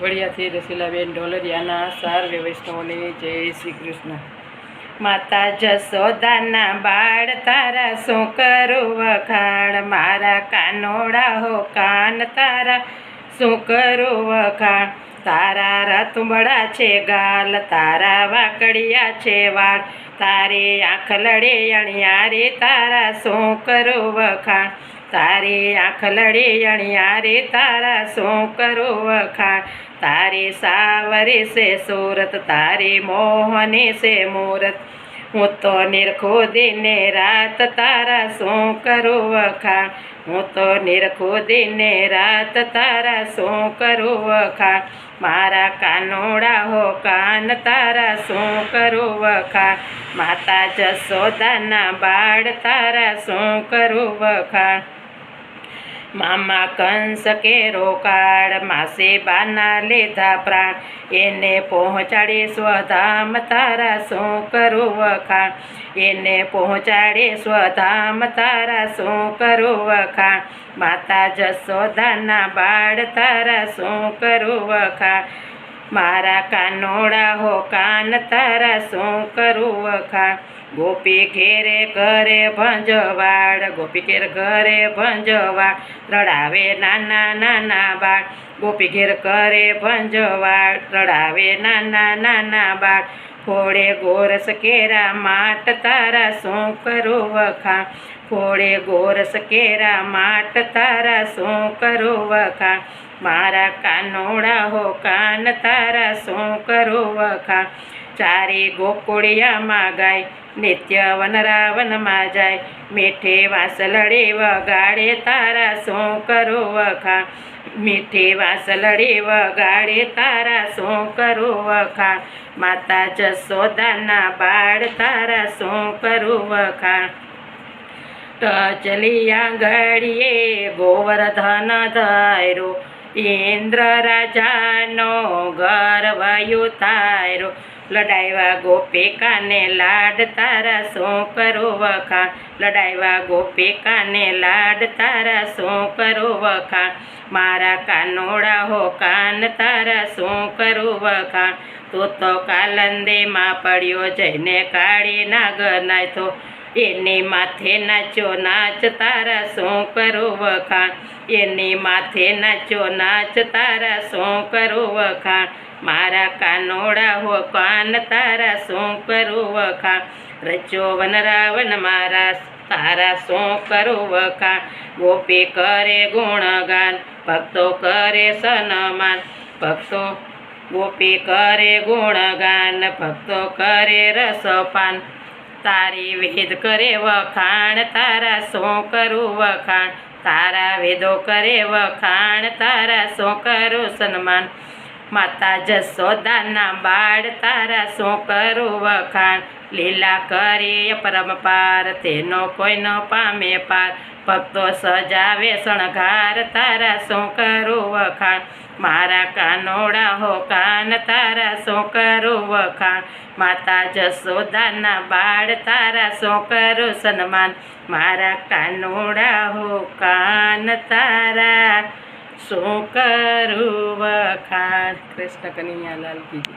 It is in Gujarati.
વડિયાથી રસીલાબેન ઢોલરિયાના સર્વે વૈષ્ણવને જય શ્રી કૃષ્ણ। માતા જશોદાના બાળ તારા શું કરું વખાણ, મારા કાનોડા હો કાન તારા શું કરું વખાણ। તારા રતુંબડા છે ગાલ, તારા વાકડિયા છે વાળ, તારી આંખ લડે અણિયા રે તારા શું કરું વખાણ। તારી આંખ લડે અણિયા રે તારા શું કરું વખાણ। તારી સાવરી છે સુરત, તારી મોહની છે મૂરત, હું તો નિરખું દિને રાત તારા શું કરું વખાણ। હું તો નિરખું દિને રાત તારા શું કરું વખાણ। મારા કાનોડા હો કાન તારા શું કરું વખાણ। માતા જશોદાના બાળ તારા શું કરું વખાણ। મામા કંસ કેરો કાળ, માસી બાના લીધા પ્રાણ, એને પહોંચાડી સ્વધામ તારા શું કરું વખાણ। એને પહોંચાડી સ્વધામ તારા શું કરું વખાણ। માતા જશોદાના બાળ તારા શું કરું વખાણ। મારા કાનોડા હો કાન તારા શું કરું વખાણ। ગોપી ઘેરે ઘરે ભંજવાડ, ગોપી ઘેર ઘરે ભંજવાડ, રડાવે નાના નાના બાળ। ગોપી ઘેર ઘરે ભંજવાડ, રડાવે નાના નાના બાળ। ફોડે ગોરસ કેરા માટ તારા શું કરું વખાણ। ફોડે ગોરસ કેરા માટ તારા શું કરું વખાણ। મારા કાનોડા હો કાન તારા શું કરું વખાણ। ચારે ગોકુળિયામાં ગાય, નિત્ય વનરાવનમાં જાય, મીઠી વાંસલડી વગાડે તારા શું કરું વખાણ। મીઠી વાંસલડી વગાડે તારા શું કરું વખાણ। માતા જશોદાના બાળ તારા શું કરું વખાણ। ટચલિયા ઘડીએ ગોવર્ધન ધાયરો, ઇન્દ્ર રાજાનો ગર્વયુ તાયરો, લડાવ્યા ગોપિકાને લાડ તારા શું કરું વખાણ। લડાવ્યા ગોપિકાને લાડ તારા શું કરું વખાણ। મારા કાનોડા હો કાન તારા શું કરું વખાણ। તું તો કાલંદીમાં પડ્યો જઈને કાળી નાગર નાથો, એની માથે નાચો નાચ તારા શું કરું વખાણ। એની માથે નાચો નાચ તારા શું કરું વખાણ। મારા કાનોડા હો કાન તારા શું કરું વખાણ। રચો વનરાવન મારા તારા શું કરું વખાણ। ગોપી કરે ગુણગાન, ભક્તો કરે સન્માન, ભક્તો ગોપી કરે ગુણગાન, ભક્તો કરે રસપાન, તારી વેદ કરે વખાણ તારા શું કરું વખાણ। તારા વેદો કરે વખાણ તારા શું કરું સન્માન। માતા જશોદાના બાળ તારા શું કરું વખાણ। લીલા કરી પરમપાર, તેનો કોઈ ન પામે પાર, ભક્તો સજાવે શણગાર તારા શું કરું વખાણ। મારા કાનોડા હો કાન તારા શું કરું વખાણ। માતા જશોદાના બાળ તારા શું કરું સન્માન। મારા કાનોડા હો કાન તારા શું કરું વખાણ। કૃષ્ણ કનૈયાલાલ કી જય।